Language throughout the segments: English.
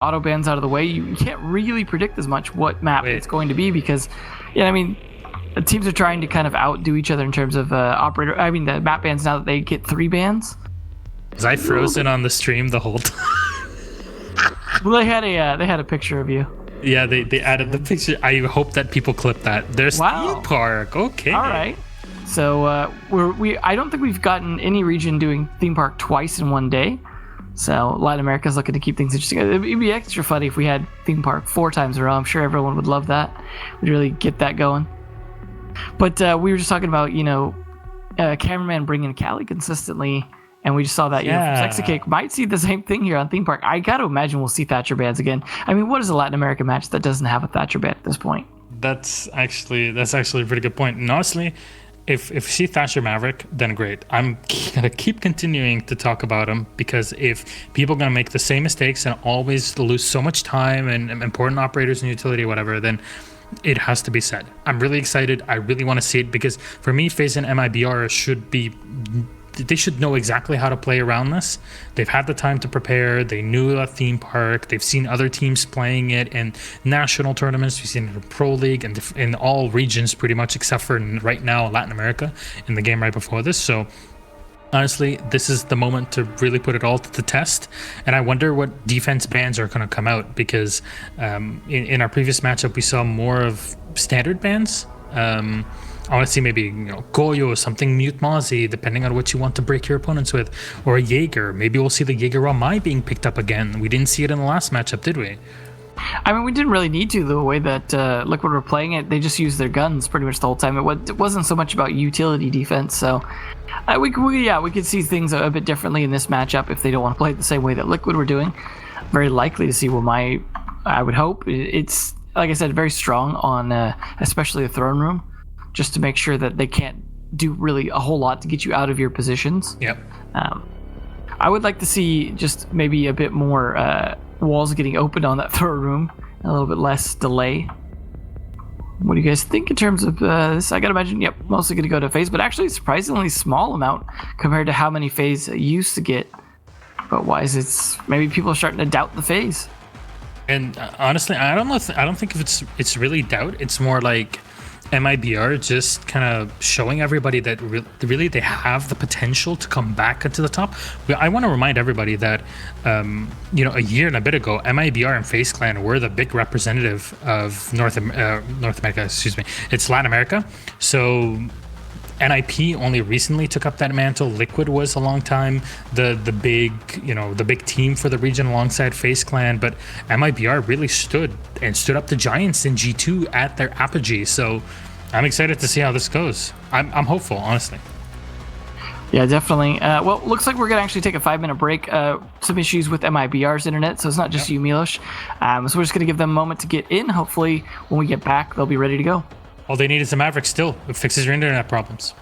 auto bans out of the way, you can't really predict as much what map it's going to be because, I mean, the teams are trying to kind of outdo each other in terms of the map bans now that they get 3 bans. Was I frozen on the stream the whole time? Well, they had a picture of you. Yeah, they added the picture. I hope that people clip that. There's theme park. Okay. All right. So I don't think we've gotten any region doing theme park twice in one day. So Latin America's looking to keep things interesting. It'd be extra funny if we had theme park 4 times in a row. I'm sure everyone would love that. We'd really get that going. But we were just talking about, cameraman bringing Cali consistently, and we just saw that. Sexicake might see the same thing here on theme park. I got to imagine we'll see Thatcher bans again. I mean, what is a Latin American match that doesn't have a Thatcher ban at this point? That's actually a pretty good point. And honestly, if you see Thatcher Maverick, then great. I'm gonna keep continuing to talk about him because if people are gonna make the same mistakes and always lose so much time and important operators and utility or whatever, then it has to be said. I'm really excited. I really want to see it because for me, FaZe and MIBR they should know exactly how to play around this. They've had the time to prepare. They knew a theme park. They've seen other teams playing it in national tournaments. We've seen it in Pro League and in all regions pretty much, except for right now Latin America in the game right before this. So honestly, this is the moment to really put it all to the test. And I wonder what defense bans are going to come out because in our previous matchup, we saw more of standard bans. I want to see maybe, Goyo, something Mute Mozzie, depending on what you want to break your opponents with, or a Jaeger. Maybe we'll see the Jaeger Ramai being picked up again. We didn't see it in the last matchup, did we? I mean, we didn't really need to, the way that Liquid were playing it. They just used their guns pretty much the whole time. It wasn't so much about utility defense, so we could see things a bit differently in this matchup if they don't want to play it the same way that Liquid were doing. Very likely to see Ramai, I would hope. It's, like I said, very strong on especially the throne room, just to make sure that they can't do really a whole lot to get you out of your positions. Yep. I would like to see just maybe a bit more walls getting opened on that throne room, a little bit less delay. What do you guys think in terms of this? I gotta imagine, mostly gonna go to FaZe, but actually surprisingly small amount compared to how many FaZe used to get. But why is it? Maybe people are starting to doubt the FaZe. And honestly, I don't think if it's really doubt. It's more like MIBR just kind of showing everybody that really they have the potential to come back into the top. I want to remind everybody that a year and a bit ago, MIBR and FaZe Clan were the big representative of North America. Excuse me, it's Latin America. So NIP only recently took up that mantle. Liquid was a long time the big team for the region alongside FaZe Clan, but MIBR really stood up to giants in G2 at their apogee. So I'm excited to see how this goes. I'm hopeful, honestly. Yeah, definitely. Well, looks like we're gonna actually take a 5-minute break. Some issues with MIBR's internet, so it's not just you, Milos. So we're just gonna give them a moment to get in. Hopefully, when we get back, they'll be ready to go. All they need is a Maverick still. It fixes your internet problems.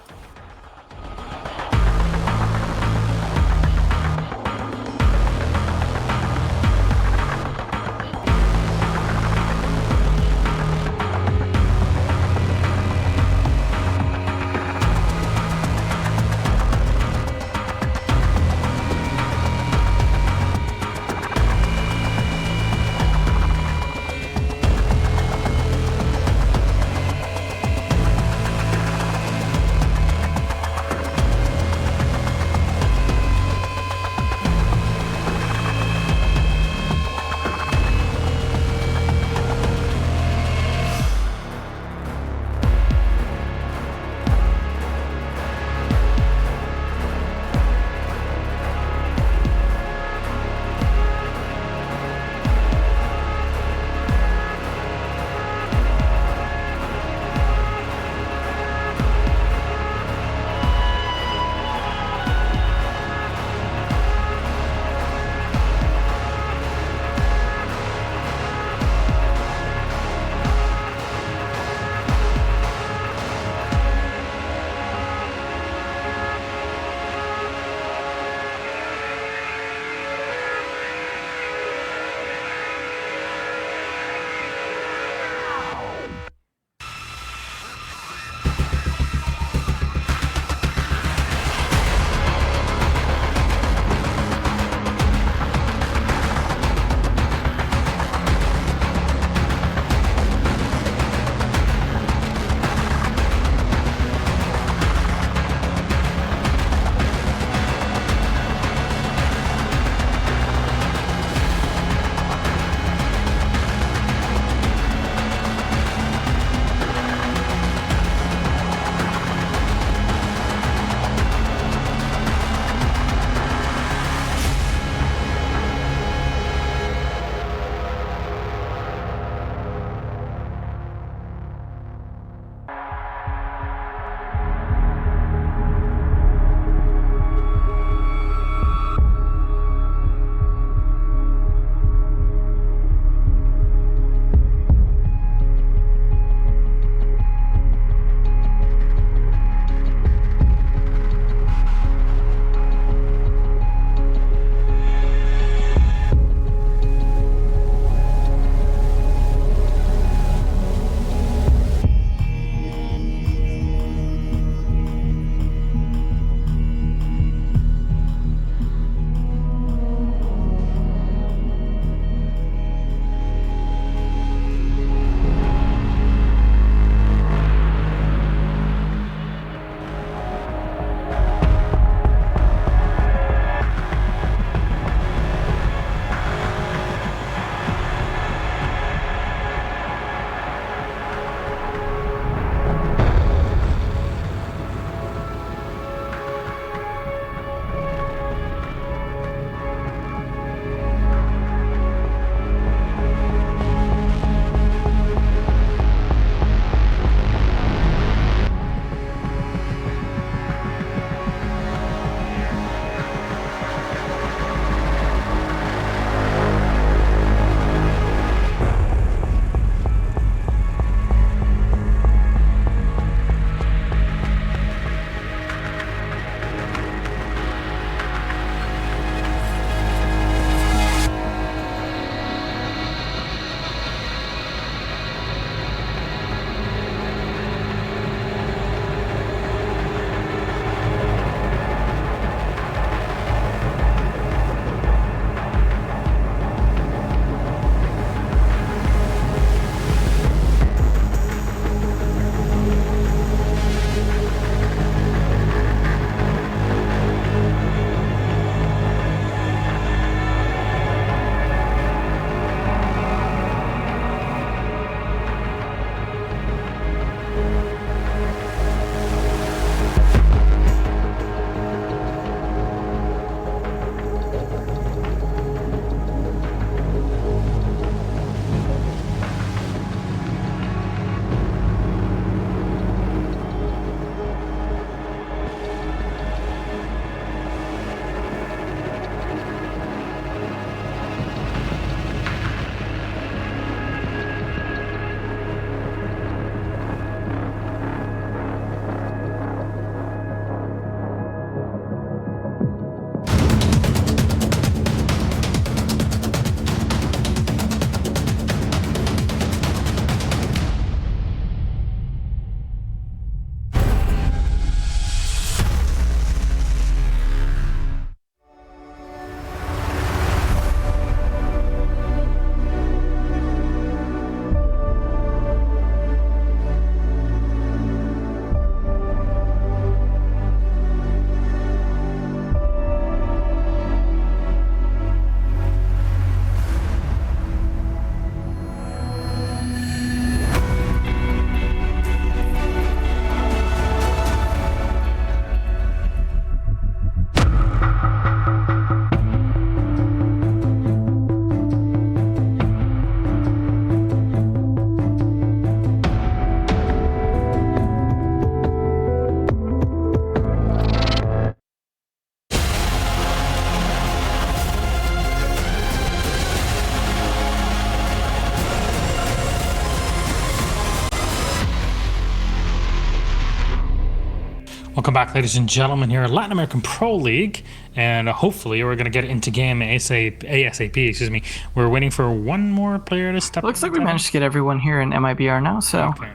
Welcome back, ladies and gentlemen, here at Latin American Pro League, and hopefully we're going to get into game ASAP. Excuse me. We're waiting for one more player to step. Looks like we managed to get everyone here in MIBR now, so Okay.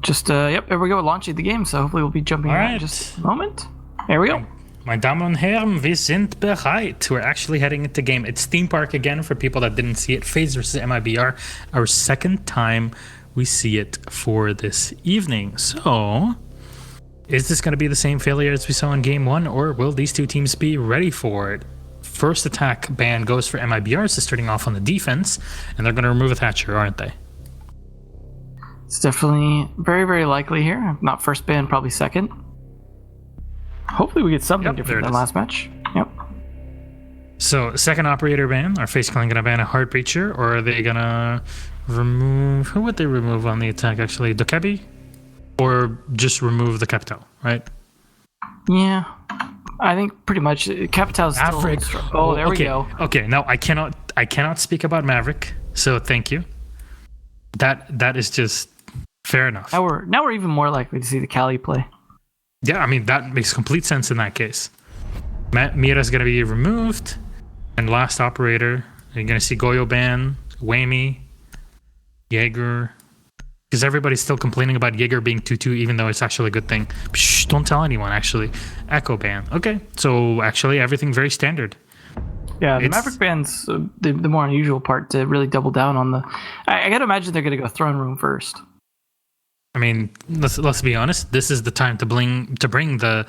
just yep, there we go, launching the game. So hopefully we'll be jumping in Alright. in just a moment. There we go. Meine Damen und Herren, wir sind bereit. We're actually heading into game. It's Theme Park again for people that didn't see it. FaZe versus MIBR, our second time we see it for this evening. So, is this going to be the same failure as we saw in game one, or will these two teams be ready for it? First attack ban goes for MIBR, so starting off on the defense, and they're going to remove a Thatcher, aren't they? It's definitely very, very likely here. Not first ban, probably second. Hopefully we get something different than last match. Yep. So, second operator ban. Are FaZe Clan going to ban a Heart Breacher, or are they going to remove... Who would they remove on the attack, actually? Dokebi? Or just remove the Capital, right? Yeah. I think pretty much Capital's still... Maverick. Oh, there okay. we go. Okay, now I cannot speak about Maverick, so thank you. That is just fair enough. Now we're even more likely to see the Cali play. Yeah, I mean, that makes complete sense in that case. Mira's going to be removed. And last operator, you're going to see Goyo ban, Whammy, Jaeger. Because everybody's still complaining about Jaeger being 2-2, even though it's actually a good thing. Shh, don't tell anyone, actually. Echo ban. Okay, so actually everything very standard. Yeah, the Maverick ban's the more unusual part to really double down on the... I gotta imagine they're going to go throne room first. I mean, let's be honest. This is the time to bring the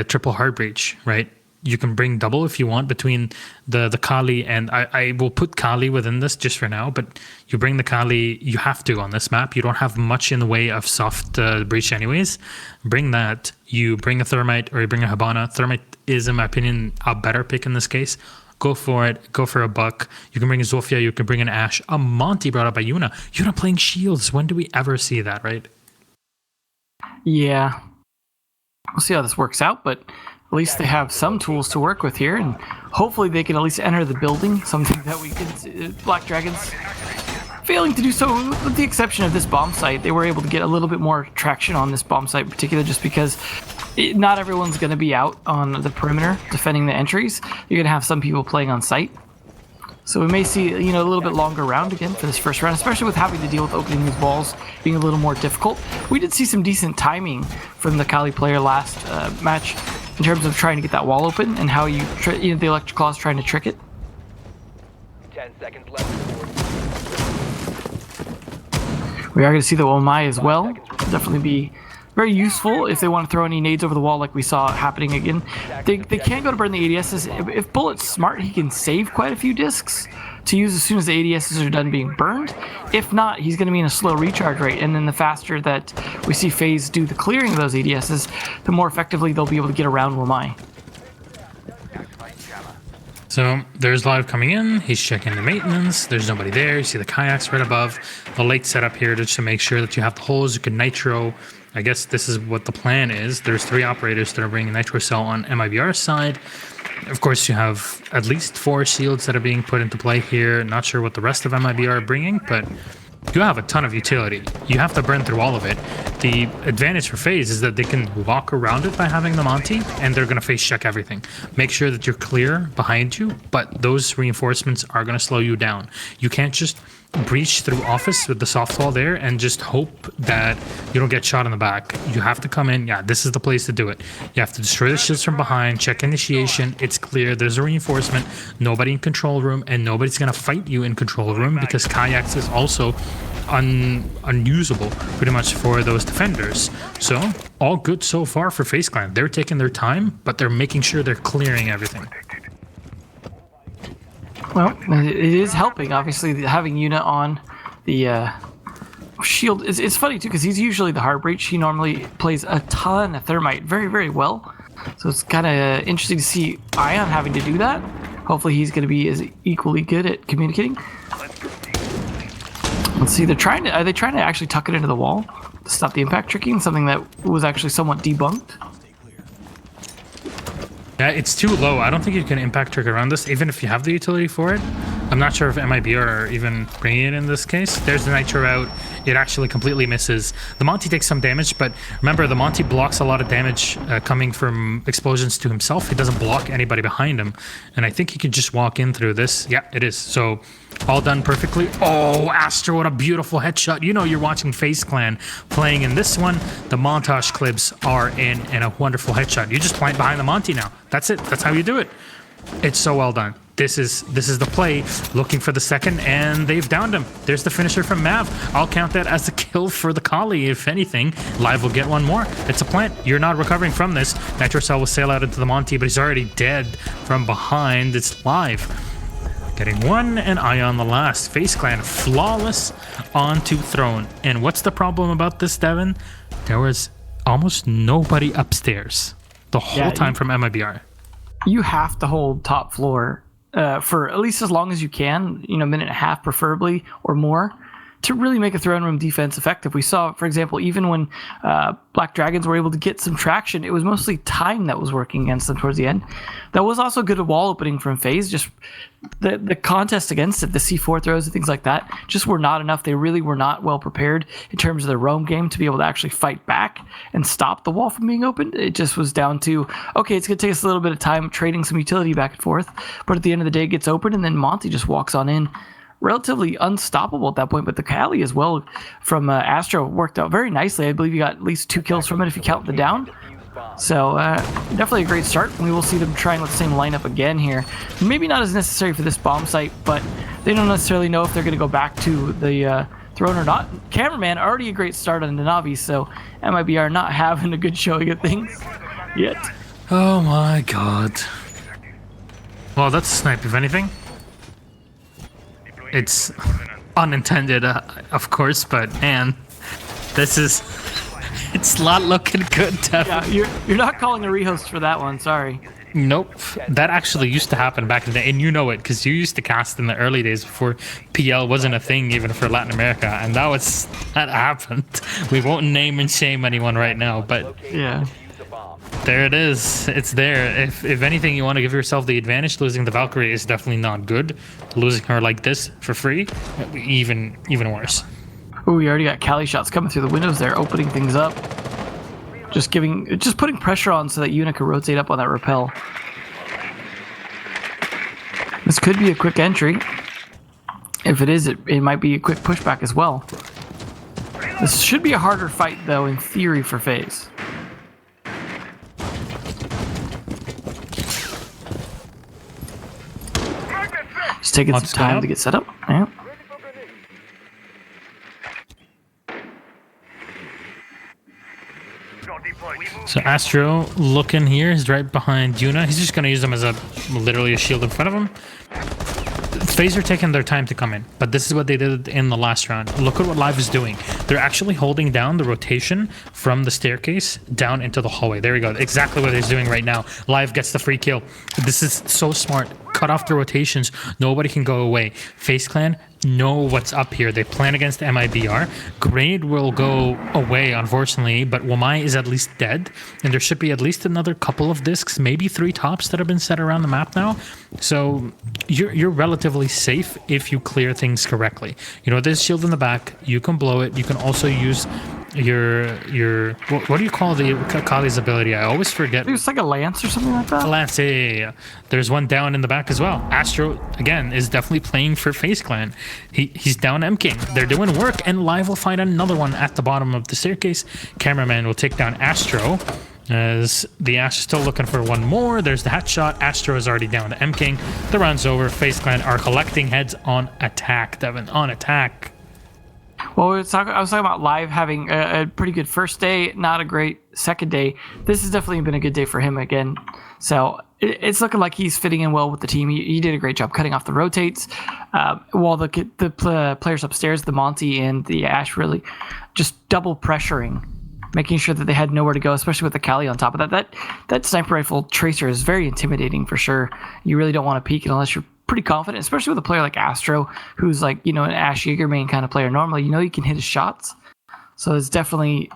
triple hard breach, right? You can bring double if you want between the Kali, and I will put Kali within this just for now. But you bring the Kali, you have to on this map. You don't have much in the way of soft breach, anyways. Bring that. You bring a Thermite or you bring a Habana. Thermite is, in my opinion, a better pick in this case. Go for it. Go for a buck. You can bring a Zofia. You can bring an Ashe. A Monty brought up by Yuna. Yuna playing shields. When do we ever see that, right? Yeah. We'll see how this works out, but at least they have some tools to work with here, and hopefully they can at least enter the building, something that we can... Black Dragons failing to do so, with the exception of this bomb site. They were able to get a little bit more traction on this bomb site in particular, just because not everyone's going to be out on the perimeter defending the entries. You're going to have some people playing on site. So we may see, a little bit longer round again for this first round, especially with having to deal with opening these walls being a little more difficult. We did see some decent timing from the Kali player last match in terms of trying to get that wall open and how the Electric Claw's trying to trick it. 10 seconds left. We are going to see the Omai as well. Definitely be very useful if they want to throw any nades over the wall like we saw happening again. They can go to burn the ADSs. If Bullet's smart, he can save quite a few discs to use as soon as the ADSs are done being burned. If not, he's going to be in a slow recharge rate, and then the faster that we see FaZe do the clearing of those ADSs, the more effectively they'll be able to get around Wamai. So there's Live coming in. He's checking the maintenance. There's nobody there. You see the kayaks right above. The late setup here just to make sure that you have the holes. You can nitro. I guess this is what the plan is. There's 3 operators that are bringing nitro cell on MIBR's side. Of course, you have at least 4 shields that are being put into play here. Not sure what the rest of MIBR are bringing, but you have a ton of utility. You have to burn through all of it. The advantage for FaZe is that they can walk around it by having the Monty, and they're going to phase check everything. Make sure that you're clear behind you, but those reinforcements are going to slow you down. You can't just breach through office with the soft wall there and just hope that you don't get shot in the back. You have to come in. Yeah, this is the place to do it. You have to destroy the shields from behind, check initiation. It's clear there's a reinforcement, nobody in control room, and nobody's going to fight you in control room because kayaks is also unusable pretty much for those defenders. So all good so far for FaZe Clan. They're taking their time, but they're making sure they're clearing everything. Well, it is helping, obviously, having Yuna on the shield. It's funny, too, because he's usually the hard breach. He normally plays a ton of Thermite very, very well. So it's kind of interesting to see Ion having to do that. Hopefully he's going to be as equally good at communicating. Let's see, are they trying to actually tuck it into the wall to stop the impact tricking? Something that was actually somewhat debunked. Yeah, it's too low. I don't think you can impact trick around this, even if you have the utility for it. I'm not sure if MIBR are even bringing it in this case. There's the Nitro out. It actually completely misses. The Monty takes some damage, but remember, the Monty blocks a lot of damage coming from explosions to himself. He doesn't block anybody behind him. And I think he can just walk in through this. Yeah, it is. So all done perfectly. Oh, Astro, what a beautiful headshot. You know you're watching FaZe Clan playing in this one. The montage clips are in and a wonderful headshot. You just plant behind the Monty now. That's it. That's how you do it. It's so well done. This is the play, looking for the second, and they've downed him. There's the finisher from Mav. I'll count that as a kill for the Kali, if anything. Live will get one more. It's a plant. You're not recovering from this. Nitro Cell will sail out into the Monty, but he's already dead from behind. It's Live getting one, and Ion the last. FaZe Clan flawless onto Throne. And what's the problem about this, Devin? There was almost nobody upstairs the whole time from MIBR. You have to hold top floor for at least as long as you can, a minute and a half preferably or more, to really make a throne room defense effective. We saw, for example, even when Black Dragons were able to get some traction, it was mostly time that was working against them towards the end. That was also good wall opening from FaZe. Just the contest against it, the C4 throws and things like that, just were not enough. They really were not well prepared in terms of their roam game to be able to actually fight back and stop the wall from being opened. It just was down to, okay, it's going to take us a little bit of time trading some utility back and forth, but at the end of the day, it gets open, and then Monty just walks on in. Relatively unstoppable at that point, but the Kali as well from Astro worked out very nicely. I believe you got at least 2 kills from it if you count the down. So definitely a great start. We will see them trying with the same lineup again here. Maybe not as necessary for this bomb site, but they don't necessarily know if they're going to go back to the throne or not. Cameraman, already a great start on the Navi, so MIBR not having a good showing of things yet. Oh my god. Well, that's a snipe, if anything. It's unintended, of course, but man, it's not looking good, Devin. Yeah, you're not calling a rehost for that one, sorry. Nope. That actually used to happen back in the day, and you know it, because you used to cast in the early days before PL wasn't a thing even for Latin America, and that happened. We won't name and shame anyone right now, but yeah. There it is. It's there. If anything, you want to give yourself the advantage. Losing the Valkyrie is definitely not good. Losing her like this for free, even worse. Oh, we already got Kali shots coming through the windows there, opening things up. Just putting pressure on so that Yuna can rotate up on that rappel. This could be a quick entry. If it is, it might be a quick pushback as well. This should be a harder fight, though, in theory, for FaZe. Just taking some time to get set up. Yeah. So Astro looking here, he's right behind Yuna. He's just going to use them as literally a shield in front of him. FaZe are taking their time to come in, but this is what they did in the last round. Look at what Live is doing. They're actually holding down the rotation from the staircase down into the hallway. There we go. Exactly what he's doing right now. Live gets the free kill. This is so smart. Cut off the rotations. Nobody can go away. FaZe Clan know what's up here. They plan against MIBR. Grenade will go away, unfortunately, but Wamai is at least dead, and there should be at least another couple of discs, maybe 3 tops that have been set around the map now. So you're relatively safe if you clear things correctly. There's shield in the back. You can blow it. You can also use your what do you call the Kali's ability? I always forget. It's like a lance or something like that. A lance, yeah. There's one down in the back as well. Astro again is definitely playing for FaZe Clan. He's down M-King. They're doing work, and Live will find another one at the bottom of the staircase. Cameraman will take down Astro. As the Ash is still looking for one more. There's the headshot. Astro is already down to M-King. The round's over. FaZe Clan are collecting heads on attack, Devin. On attack. Well, I was talking about Live having a pretty good first day, not a great second day. This has definitely been a good day for him again. So it's looking like he's fitting in well with the team. He did a great job cutting off the rotates, while the players upstairs, the Monty and the Ash, really just double pressuring, making sure that they had nowhere to go, especially with the Kali on top of that. That sniper rifle tracer is very intimidating for sure. You really don't want to peek it unless you're pretty confident, especially with a player like Astro, who's like, an Ash Jaeger main kind of player. Normally, you can hit his shots. So it's definitely,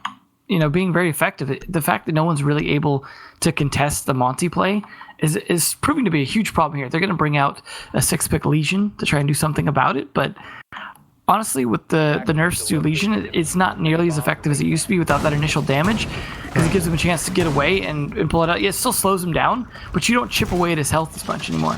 being very effective. The fact that no one's really able to contest the Monty play is proving to be a huge problem here. They're going to bring out a 6-pick Legion to try and do something about it, but honestly, with the nerfs to Legion, it's not nearly as effective as it used to be without that initial damage, because it gives him a chance to get away and pull it out. Yeah, it still slows him down, but you don't chip away at his health as much anymore.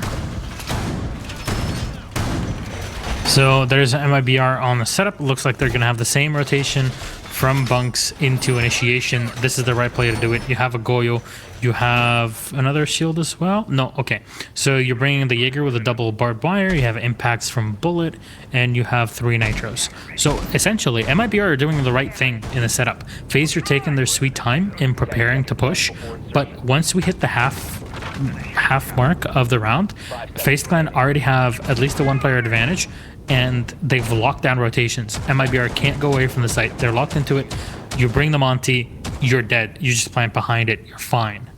So there's MIBR on the setup. Looks like they're going to have the same rotation from bunks into initiation. This is the right play to do it. You have a Goyo. You have another shield as well. No, okay. So you're bringing the Jaeger with a double barbed wire. You have impacts from bullet, and you have 3 nitros. So essentially, MIBR are doing the right thing in the setup. FaZe are taking their sweet time in preparing to push, but once we hit the half mark of the round, FaZe Clan already have at least a 1-player advantage, and they've locked down rotations. MIBR can't go away from the site. They're locked into it. You bring the Monty, you're dead. You just plant behind it, you're fine.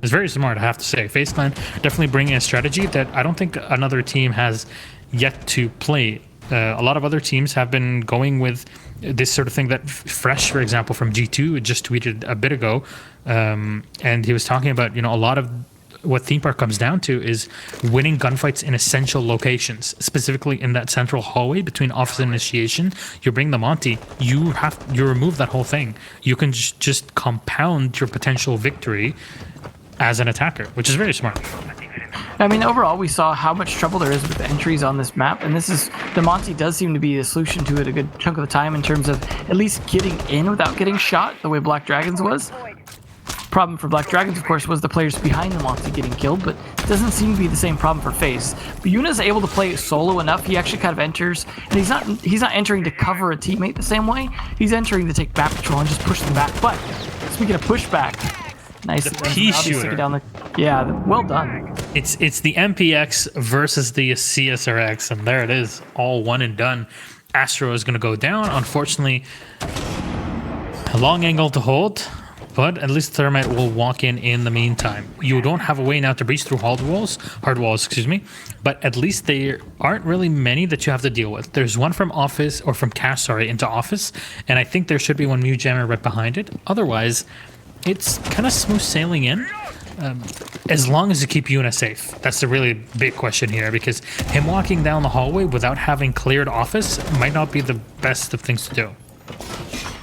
It's very smart, I have to say. FaZe Clan definitely bringing a strategy that I don't think another team has yet to play. A lot of other teams have been going with this sort of thing that Fresh, for example, from G2, just tweeted a bit ago. And he was talking about, a lot of what Theme Park comes down to is winning gunfights in essential locations, specifically in that central hallway between office and initiation. You bring the Monty, you remove that whole thing. You can just compound your potential victory as an attacker, which is very smart. I mean, overall, we saw how much trouble there is with entries on this map, and the Monty does seem to be the solution to it a good chunk of the time in terms of at least getting in without getting shot, the way Black Dragons was. Problem for Black Dragons, of course, was the players behind the Monty getting killed, but it doesn't seem to be the same problem for FaZe. But Yuna's able to play solo enough. He actually kind of enters, and he's not entering to cover a teammate the same way. He's entering to take back patrol and just push them back. But speaking of pushback, nice. The pea shooter. Well done. It's the MPX versus the CSRX, and there it is, all one and done. Astro is going to go down. Unfortunately, a long angle to hold. But at least Thermite will walk in the meantime. You don't have a way now to breach through hard walls, but at least there aren't really many that you have to deal with. There's one from office, or from cash, sorry, into office, and I think there should be one Mew Jammer right behind it. Otherwise, it's kind of smooth sailing in, as long as you keep Yuna safe. That's the really big question here, because him walking down the hallway without having cleared office might not be the best of things to do.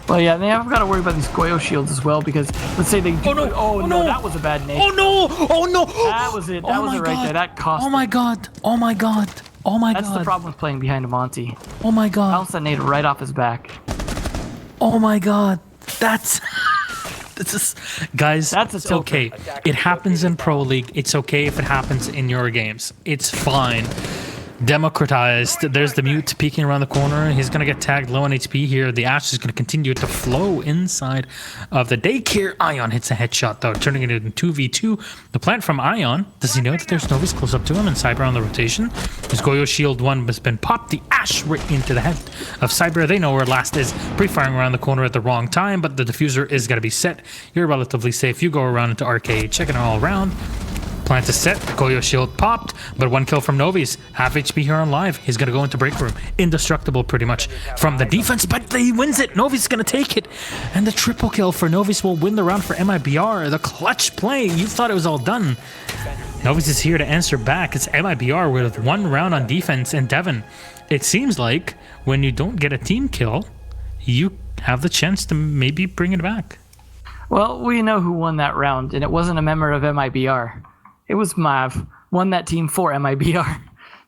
Well, yeah, they haven't got to worry about these Goyo shields as well, because let's say they do. Oh no, that was a bad name. Oh no! That was it. That was it right there. That cost. Oh my god! Oh my god! Oh my god! That's the problem with playing behind a Monty. Oh my god! Bounce that nade right off his back. Oh my god! That's guys. It's okay. It happens in Pro League. It's okay if it happens in your games. It's fine. Democratized. There's the mute peeking around the corner. He's going to get tagged low on HP here. The Ash is going to continue to flow inside of the daycare. Ion hits a headshot, though, turning it into 2v2. The plant from Ion. Does he know that there's Novice close up to him and Cyber on the rotation? His Goyo shield 1 has been popped. The Ash right into the head of Cyber. They know where last is. Pre-firing around the corner at the wrong time, but the diffuser is going to be set. You're relatively safe. You go around into arcade, checking it all around. Plant is set, Goyo shield popped, but 1 kill from Novi's. Half HP here on live. He's going to go into break room. Indestructible pretty much from the defense, but he wins it. Novi's going to take it. And the triple kill for Novi's will win the round for MIBR. The clutch play. You thought it was all done. Novi's is here to answer back. It's MIBR with 1 round on defense. And Devin, it seems like when you don't get a team kill, you have the chance to maybe bring it back. Well, we know who won that round, and it wasn't a member of MIBR. It was Mav. Won that team for MIBR.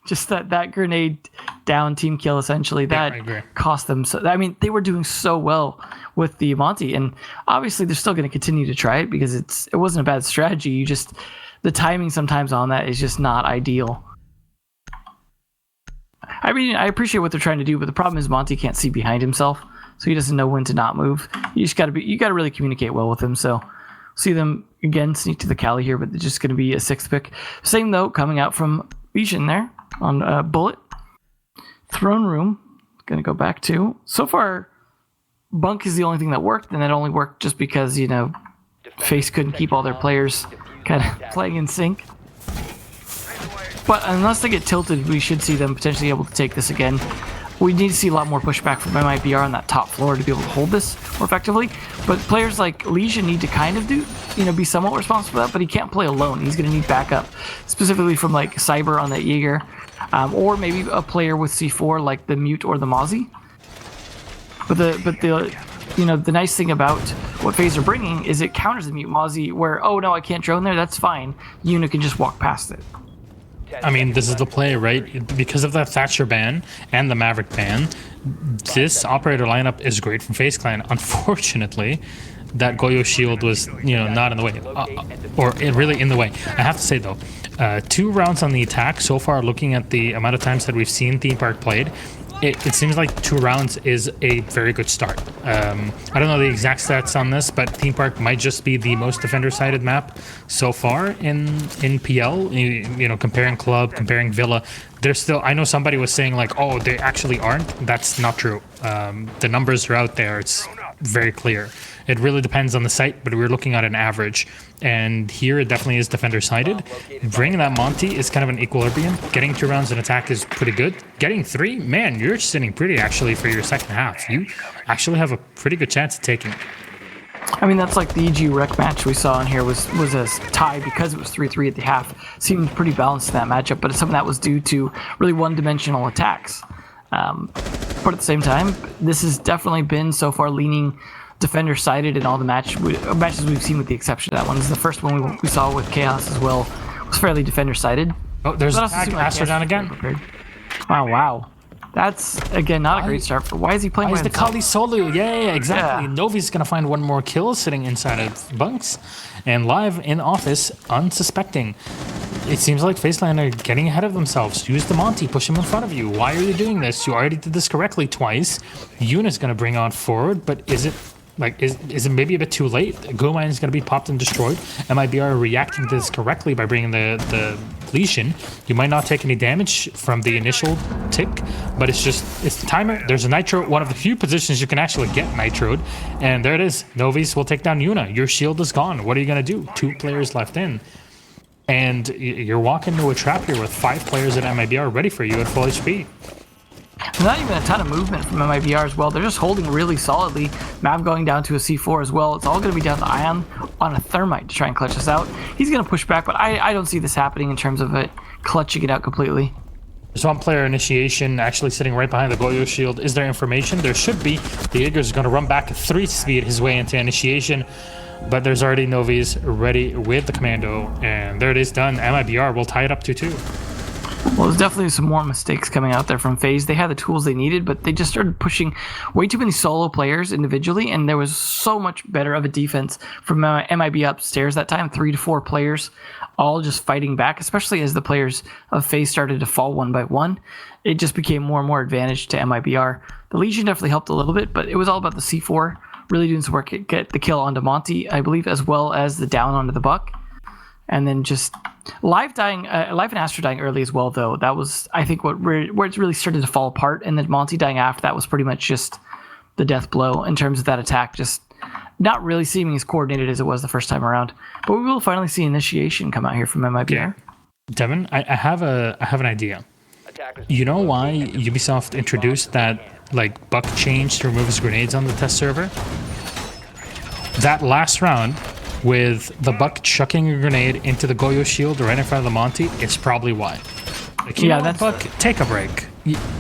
Just that grenade down team kill, essentially, that cost them. So, I mean, they were doing so well with the Monty, and obviously they're still going to continue to try it because it wasn't a bad strategy. The timing sometimes on that is just not ideal. I mean, I appreciate what they're trying to do, but the problem is Monty can't see behind himself, so he doesn't know when to not move. You got to really communicate well with him. So see them again sneak to the Cali here, but they're just going to be a 6th pick. Same though, coming out from Vision there on Bullet. Throne Room, going to go back to. So far, Bunk is the only thing that worked, and that only worked just because, FaZe couldn't keep all their players kind of playing in sync. But unless they get tilted, we should see them potentially able to take this again. we need to see a lot more pushback from MIBR on that top floor to be able to hold this more effectively. But players like Legion need to kind of be somewhat responsible for that, but he can't play alone. He's going to need backup, specifically from like Cyber on that Jaeger, or maybe a player with C4 like the Mute or the Mozzie. But the nice thing about what FaZe are bringing is it counters the Mute Mozzie where, oh no, I can't drone there, that's fine. Yuna can just walk past it. I mean, this is the play, right? Because of that Thatcher ban and the Maverick ban, this operator lineup is great from FaZe Clan. Unfortunately, that Goyo shield was, not in the way, or really in the way. I have to say though, 2 rounds on the attack so far. Looking at the amount of times that we've seen Theme Park played, it seems like 2 rounds is a very good start. I don't know the exact stats on this, but Theme Park might just be the most defender-sided map so far in PL. Comparing Club, comparing Villa, there's still. I know somebody was saying like, oh, they actually aren't. That's not true. The numbers are out there. It's very clear. It really depends on the site, but we're looking at an average. And here it definitely is defender-sided. Bringing that Monty is kind of an equilibrium. Getting 2 rounds in attack is pretty good. Getting 3, man, you're sitting pretty actually for your second half. You actually have a pretty good chance of taking it. I mean, that's like the EG rec match we saw in here was a tie because it was 3-3 at the half. Seemed pretty balanced in that matchup, but some of that was due to really one-dimensional attacks. But at the same time, this has definitely been so far leaning defender-sided in all the matches we've seen, with the exception of that one. This is the first one we saw with Chaos as well. Was fairly defender-sided. Oh, there's an attack. Astro down again. Wow. That's, again, not a great start. Why is he playing by himself? Why is the Kali solo? Yeah, exactly. Yeah. Novi's going to find 1 more kill sitting inside of bunks. And live in office, unsuspecting. It seems like FaZe Clan are getting ahead of themselves. Use the Monty, push him in front of you. Why are you doing this? You already did this correctly twice. Yuna's going to bring on forward, but is it maybe a bit too late? Gomine is going to be popped and destroyed. MIBR reacting to this correctly by bringing the Legion. You might not take any damage from the initial tick, but it's the timer. There's a Nitro, one of the few positions you can actually get Nitroed. And there it is. Novi's will take down Yuna. Your shield is gone. What are you going to do? 2 players left in. And you're walking into a trap here with 5 players at MIBR ready for you at full HP. Not even a ton of movement from MIBR as well. They're just holding really solidly. Mav going down to a C4 as well. It's all going to be down to Ion on a Thermite to try and clutch us out. He's going to push back, but I don't see this happening in terms of it clutching it out completely. There's 1 player initiation actually sitting right behind the Goyo shield. Is there information? There should be. The Jaeger's going to run back at 3 speed his way into initiation. But there's already Novi's ready with the commando. And there it is done. MIBR will tie it up to 2. Well, there's definitely some more mistakes coming out there from FaZe. They had the tools they needed, but they just started pushing way too many solo players individually, and there was so much better of a defense from MIB upstairs that time. 3 to 4 players all just fighting back, especially as the players of FaZe started to fall one by one. It just became more and more advantage to MIBR. The Legion definitely helped a little bit, but it was all about the C4 really doing some work, get the kill onto Monty, I believe, as well as the down onto the Buck. And then just Live and Astro dying early as well, though. That was, I think, where it's really started to fall apart. And then Monty dying after that was pretty much just the death blow in terms of that attack. Just not really seeming as coordinated as it was the first time around. But we will finally see initiation come out here from MIBR. Yeah. Devin, I have an idea. You know why Ubisoft introduced that Buck change to remove his grenades on the test server? That last round, with the Buck chucking a grenade into the Goyo shield right in front of the Monty, is probably why. That's Buck, take a break.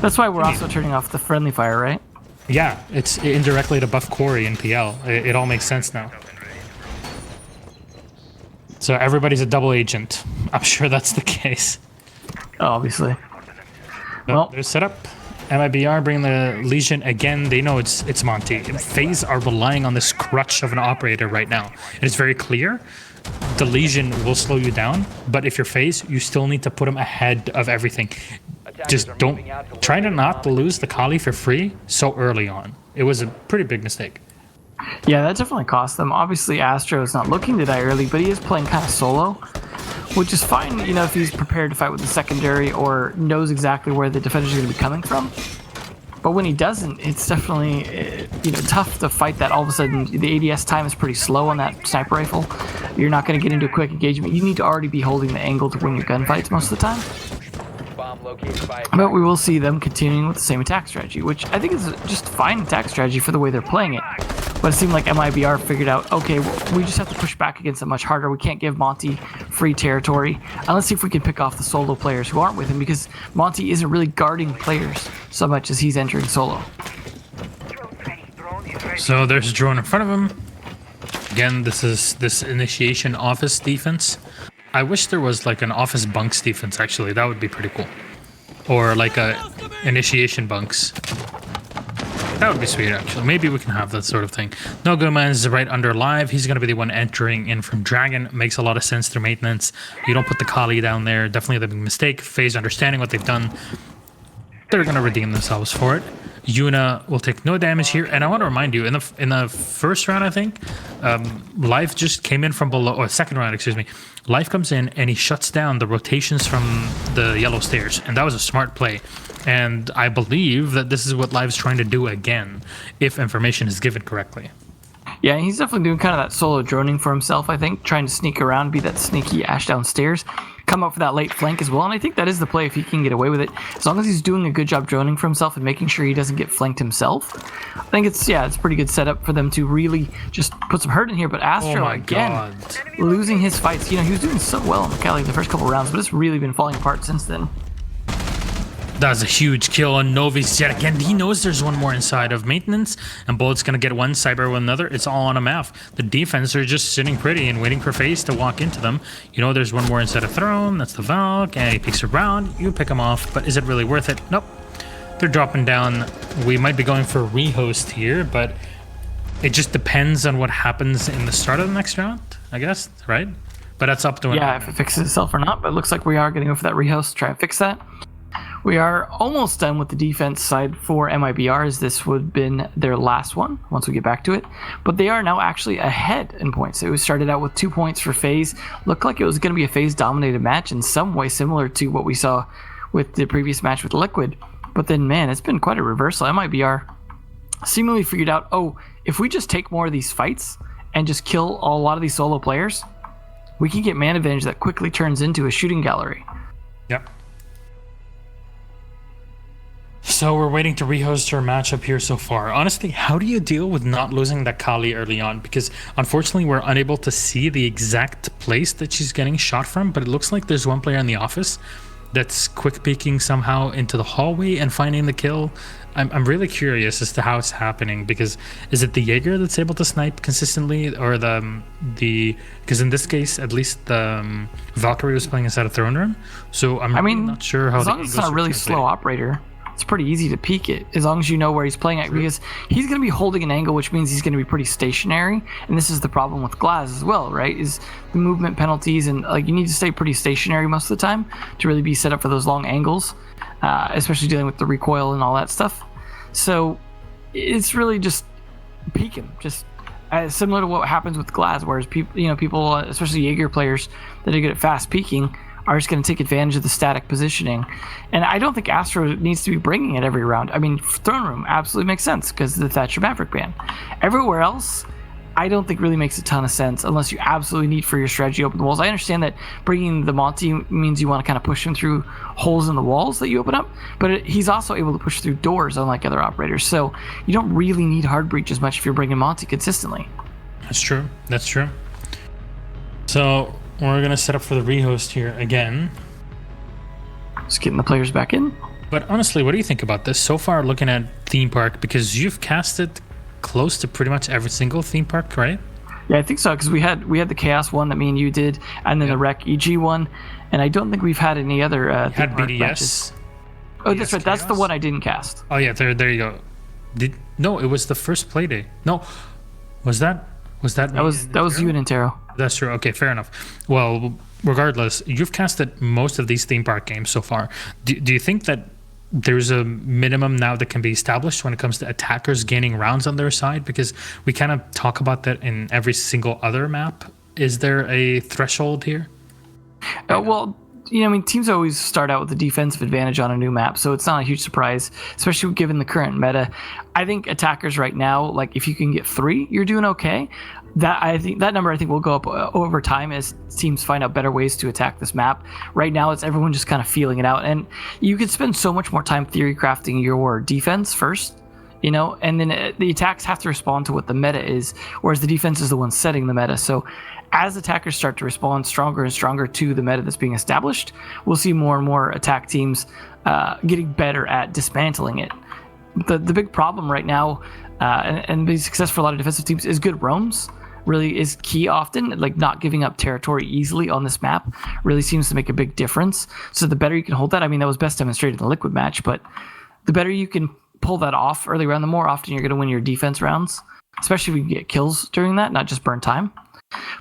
That's why we're also turning off the friendly fire, right? Yeah, it's indirectly to buff Corey in PL. It all makes sense now. So everybody's a double agent. I'm sure that's the case. Obviously. Well, there's setup. MIBR bringing the Legion again. They know it's Monty. FaZe are relying on this crutch of an operator right now. It is very clear the Legion will slow you down, but if you're FaZe, you still need to put them ahead of everything. Just try to not lose the Kali for free so early on. It was a pretty big mistake. Yeah, that definitely cost them. Obviously, Astro is not looking to die early, but he is playing kind of solo, which is fine, if he's prepared to fight with the secondary or knows exactly where the defenders are going to be coming from. But when he doesn't, it's definitely tough to fight that. All of a sudden, the ADS time is pretty slow on that sniper rifle. You're not going to get into a quick engagement. You need to already be holding the angle to win your gunfights most of the time. located by But we will see them continuing with the same attack strategy, which I think is just a fine attack strategy for the way they're playing it. But it seemed like MIBR figured out, okay, we just have to push back against it much harder. We can't give Monty free territory. And let's see if we can pick off the solo players who aren't with him, because Monty isn't really guarding players so much as he's entering solo. So there's a drone in front of him. Again, this is this initiation office defense. I wish there was like an office bunks defense, actually. That would be pretty cool. Or like a initiation bunks. That would be sweet, actually. Maybe we can have that sort of thing. No Good Man is right under live. He's going to be the one entering in from Dragon. Makes a lot of sense through maintenance. You don't put the Kali down there. Definitely the big mistake. FaZe understanding what they've done. They're going to redeem themselves for it. Yuna will take no damage here. And I want to remind you, in the first round, I think, Life just came in from below, or second round, excuse me. Life comes in and he shuts down the rotations from the yellow stairs. And that was a smart play. And I believe that this is what Live's trying to do again, if information is given correctly. Yeah, he's definitely doing kind of that solo droning for himself, I think, trying to sneak around, be that sneaky Ash downstairs, come up for that late flank as well, and I think that is the play if he can get away with it. As long as he's doing a good job droning for himself and making sure he doesn't get flanked himself, I think it's a pretty good setup for them to really just put some hurt in here. But Astro, again, losing his fights. You know, he was doing so well in the Cali the first couple rounds, but it's really been falling apart since then. That's a huge kill on Novi's yet again. He knows there's one more inside of maintenance, and Bullet's gonna get one, Cyber with another. It's all on a map. The defense are just sitting pretty and waiting for FaZe to walk into them. You know there's one more inside of Throne. That's the Valk, and he picks around. You pick him off, but is it really worth it? Nope. They're dropping down. We might be going for a rehost here, but it just depends on what happens in the start of the next round, I guess, right? But that's up to him. Yeah, if it fixes itself or not, but it looks like we are going to go for that rehost, try and fix that. We are almost done with the defense side for MIBR, as this would have been their last one once we get back to it. But they are now actually ahead in points. It was started out with 2 points for FaZe. Looked like it was going to be a FaZe-dominated match in some way similar to what we saw with the previous match with Liquid. But then, man, it's been quite a reversal. MIBR seemingly figured out, oh, if we just take more of these fights and just kill a lot of these solo players, we can get man advantage that quickly turns into a shooting gallery. Yep. So we're waiting to rehost our matchup here so far. Honestly, how do you deal with not losing that Kali early on? Because unfortunately, we're unable to see the exact place that she's getting shot from, but it looks like there's one player in the office that's quick peeking somehow into the hallway and finding the kill. I'm really curious as to how it's happening, because is it the Jaeger that's able to snipe consistently, or the because in this case at least the Valkyrie was playing inside a throne room, so I'm really not sure how. As long as it's not a really slow operator, it's pretty easy to peek it, as long as you know where he's playing at, because he's going to be holding an angle, which means he's going to be pretty stationary. And this is the problem with Glass as well, right? Is the movement penalties, and like you need to stay pretty stationary most of the time to really be set up for those long angles, especially dealing with the recoil and all that stuff. So it's really just peek him, just similar to what happens with Glass, whereas people, especially Jaeger players that are good at fast peeking, are just going to take advantage of the static positioning. And I don't think Astro needs to be bringing it every round. I mean, Throne Room absolutely makes sense because of the Thatcher Maverick ban. Everywhere else, I don't think really makes a ton of sense unless you absolutely need for your strategy open the walls. I understand that bringing the Monty means you want to kind of push him through holes in the walls that you open up, but he's also able to push through doors unlike other operators. So you don't really need hard breach as much if you're bringing Monty consistently. That's true. That's true. So we're going to set up for the rehost here again. Just getting the players back in. But honestly, what do you think about this? So far, looking at Theme Park, because you've casted close to pretty much every single theme park, right? Yeah, I think so, because we had the Chaos one that me and you did, and then the Rec EG one, and I don't think we've had any other had BDS matches. Oh, that's right. Chaos? That's the one I didn't cast. Oh yeah, there you go. No, it was the first play day. No, was that that was you and Intero. That's true. Okay, fair enough. Well, regardless, you've casted most of these theme park games so far. Do you think that there's a minimum now that can be established when it comes to attackers gaining rounds on their side? Because we kind of talk about that in every single other map. Is there a threshold here? Well, you know, I mean, teams always start out with a defensive advantage on a new map, so it's not a huge surprise, especially given the current meta. I think attackers right now, like if you can get 3, you're doing okay. I think that number will go up over time as teams find out better ways to attack this map. Right now, it's everyone just kind of feeling it out, and you could spend so much more time theory crafting your defense first, you know, and then the attacks have to respond to what the meta is, whereas the defense is the one setting the meta. So as attackers start to respond stronger and stronger to the meta that's being established, we'll see more and more attack teams getting better at dismantling it. The big problem right now, and the success for a lot of defensive teams, is good roams. Really is key often. Like not giving up territory easily on this map really seems to make a big difference. So the better you can hold that, I mean, that was best demonstrated in the Liquid match, but the better you can pull that off early round, the more often you're going to win your defense rounds, especially if you get kills during that, not just burn time.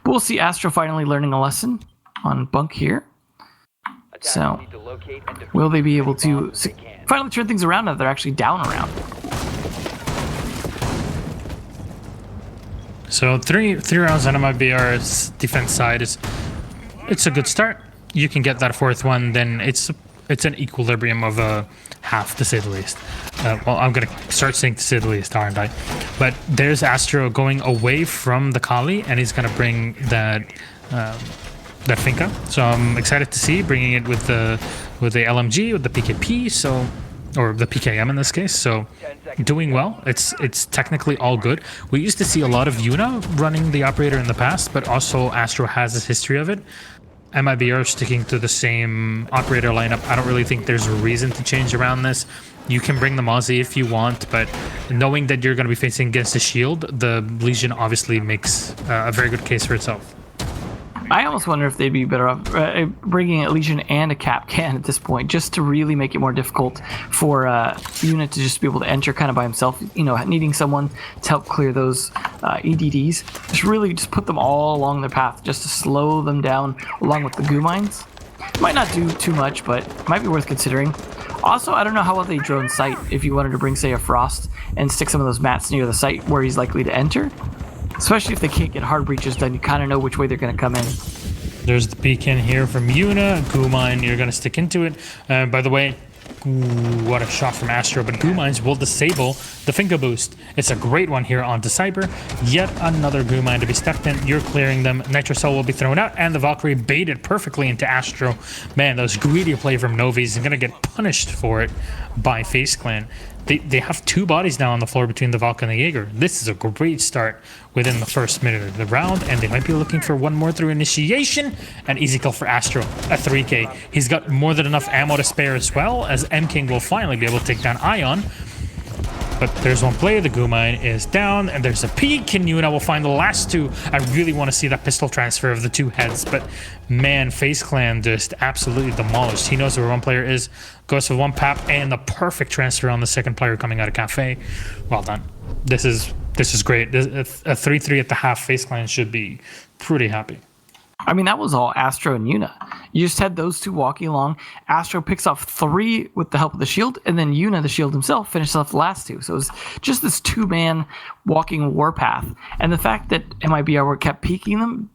But we'll see Astro finally learning a lesson on Bunk here. So will they be able to finally turn things around now that they're actually down around? So three rounds on MIBR's defense side it's a good start. You can get that 4th one, then it's an equilibrium of a half, to say the least. Well, I'm gonna start saying to say the least, aren't I? But there's Astro going away from the Kali, and he's gonna bring that Finca. So I'm excited to see bringing it with the LMG, with the PKP. So. Or the PKM in this case, so doing well. It's technically all good. We used to see a lot of Yuna running the operator in the past, but also Astro has this history of it. MIBR sticking to the same operator lineup. I don't really think there's a reason to change around this. You can bring the Mozzie if you want, but knowing that you're going to be facing against the Shield, the Legion obviously makes a very good case for itself. I almost wonder if they'd be better off bringing a Legion and a Cap Can at this point, just to really make it more difficult for Unit to just be able to enter kind of by himself, you know, needing someone to help clear those EDDs. Just put them all along their path, just to slow them down along with the goo mines. Might not do too much, but might be worth considering. Also, I don't know how well they drone sight if you wanted to bring, say, a Frost and stick some of those mats near the site where he's likely to enter. Especially if they can't get hard breaches done, you kind of know which way they're going to come in. There's the beacon here from Yuna. Goo Mine, you're going to stick into it. By the way, what a shot from Astro, but Goo Mines will disable the Finca boost. It's a great one here onto Cyber. Yet another Goo Mine to be stepped in. You're clearing them. Nitro Cell will be thrown out, and the Valkyrie baited perfectly into Astro. Man, those greedy play from Novi's is going to get punished for it by FaZe Clan. They have 2 bodies now on the floor between the Valk and the Jaeger. This is a great start within the first minute of the round, and they might be looking for one more through initiation. An easy kill for Astro, a 3K. He's got more than enough ammo to spare as well, as M-King will finally be able to take down Ion. But there's one play, the Goo Mine is down, and there's a peek, and Yuna will find the last 2. I really want to see that pistol transfer of the 2 heads, but man, FaZe Clan just absolutely demolished. He knows where one player is, goes for 1 pap, and the perfect transfer on the second player coming out of Cafe. Well done. This is great. A 3-3 at the half. FaZe Clan should be pretty happy. I mean, that was all Astro and Yuna. You just had those 2 walking along. Astro picks off 3 with the help of the Shield, and then Yuna, the Shield himself, finishes off the last 2. So it was just this 2-man walking warpath. And the fact that MIBR kept peeking them,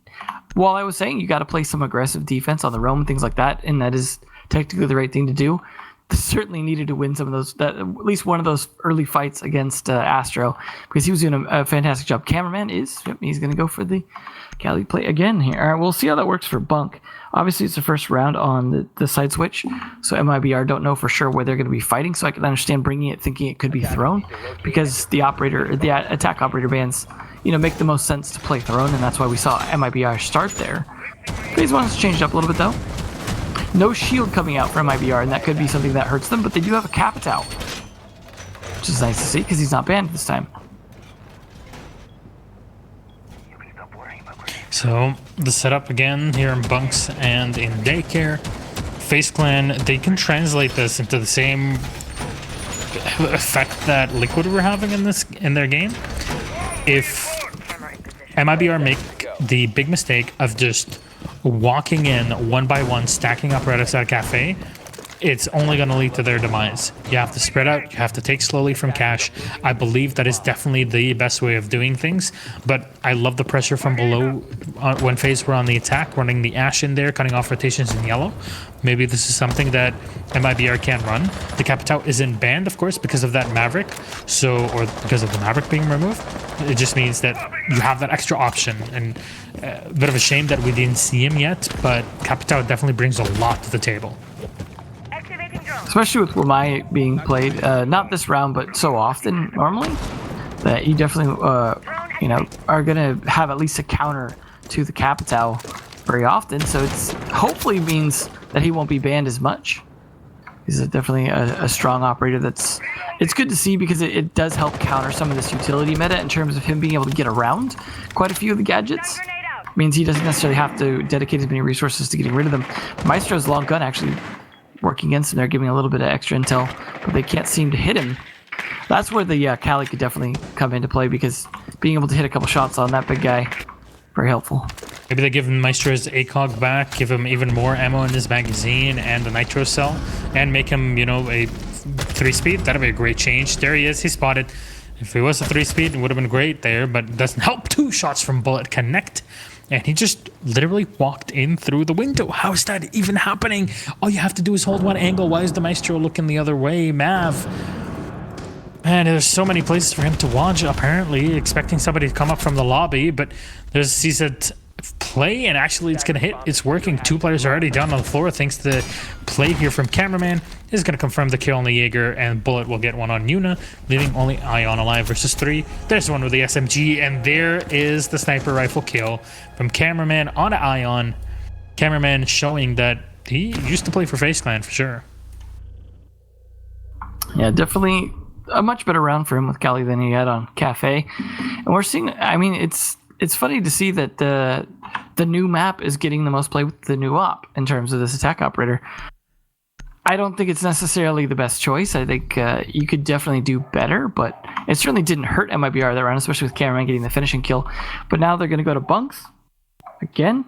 while I was saying you got to play some aggressive defense on the roam and things like that, and that is technically the right thing to do, they certainly needed to win some of those, at least one of those early fights against Astro, because he was doing a fantastic job. Cameraman he's going to go for the Cali play again here. All right, we'll see how that works for Bunk. Obviously, it's the first round on the side switch, so MIBR don't know for sure where they're going to be fighting, so I can understand bringing it, thinking it could be Throne, because the attack operator bans, you know, make the most sense to play Throne, and that's why we saw MIBR start there. FaZe one's changed up a little bit, though. No shield coming out from MIBR, and that could be something that hurts them, but they do have a Capitao, which is nice to see, because he's not banned this time. So the setup again here in Bunks and in Daycare. FaZe Clan, they can translate this into the same effect that Liquid were having in their game. If MIBR make the big mistake of just walking in one by one, stacking up right outside Cafe, it's only going to lead to their demise. You have to spread out. You have to take slowly from cash. I believe that is definitely the best way of doing things. But I love the pressure from below when FaZe were on the attack, running the Ash in there, cutting off rotations in yellow. Maybe this is something that MIBR can run. The Capitao isn't banned, of course, because of that Maverick. Or because of the Maverick being removed. It just means that you have that extra option. And a bit of a shame that we didn't see him yet, but Capitao definitely brings a lot to the table. Especially with Wamai being played, not this round, but so often normally, that you definitely, you know, are going to have at least a counter to the Capitao very often. So it's hopefully means that he won't be banned as much. He's definitely a strong operator. It's good to see because it does help counter some of this utility meta in terms of him being able to get around quite a few of the gadgets. Means he doesn't necessarily have to dedicate as many resources to getting rid of them. Maestro's long gun actually working against him. They're giving a little bit of extra intel, but they can't seem to hit him. That's where the Kali could definitely come into play, because being able to hit a couple shots on that big guy, very helpful. Maybe they give him Maestro's ACOG back, give him even more ammo in his magazine and the nitro cell, and make him, you know, a 3-speed. That'd be a great change. There he is. He spotted. If he was a 3-speed, it would have been great there, but it doesn't help. 2 shots from Bullet connect. And he just literally walked in through the window. How is that even happening? All you have to do is hold one angle. Why is the Maestro looking the other way? Mav. Man, there's so many places for him to watch, apparently. Expecting somebody to come up from the lobby, but he said play, and actually it's going to hit. It's working. 2 players are already down on the floor. Thanks to the play here from Cameraman. This is going to confirm the kill on the Jaeger, and Bullet will get one on Yuna, leaving only Ion alive versus 3. There's one with the SMG, and there is the sniper rifle kill from Cameraman on Ion. Cameraman showing that he used to play for FaZe Clan for sure. Yeah, definitely a much better round for him with Kali than he had on Cafe. And we're seeing, I mean, it's funny to see that the new map is getting the most play with the new op in terms of this attack operator. I don't think it's necessarily the best choice. I think you could definitely do better, but it certainly didn't hurt MIBR that round, especially with Cameraman getting the finishing kill. But now they're going to go to bunks again,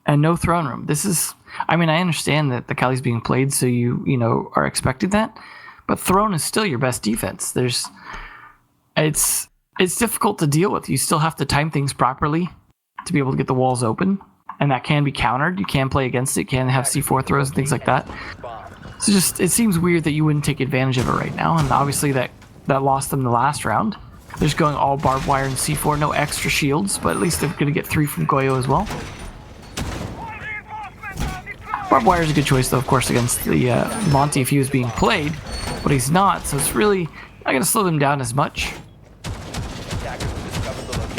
and no throne room. This is, I mean, I understand that the Kali's being played, so you know are expected that, but throne is still your best defense. It's difficult to deal with. You still have to time things properly to be able to get the walls open, and that can be countered. You can play against it. You can have C4 throws and things like that. So just, it seems weird that you wouldn't take advantage of it right now, and obviously that lost them the last round. They're just going all barbed wire and C4, no extra shields, but at least they're going to get 3 from Goyo as well. Barbed wire is a good choice, though, of course, against the Monty if he was being played, but he's not, so it's really not going to slow them down as much.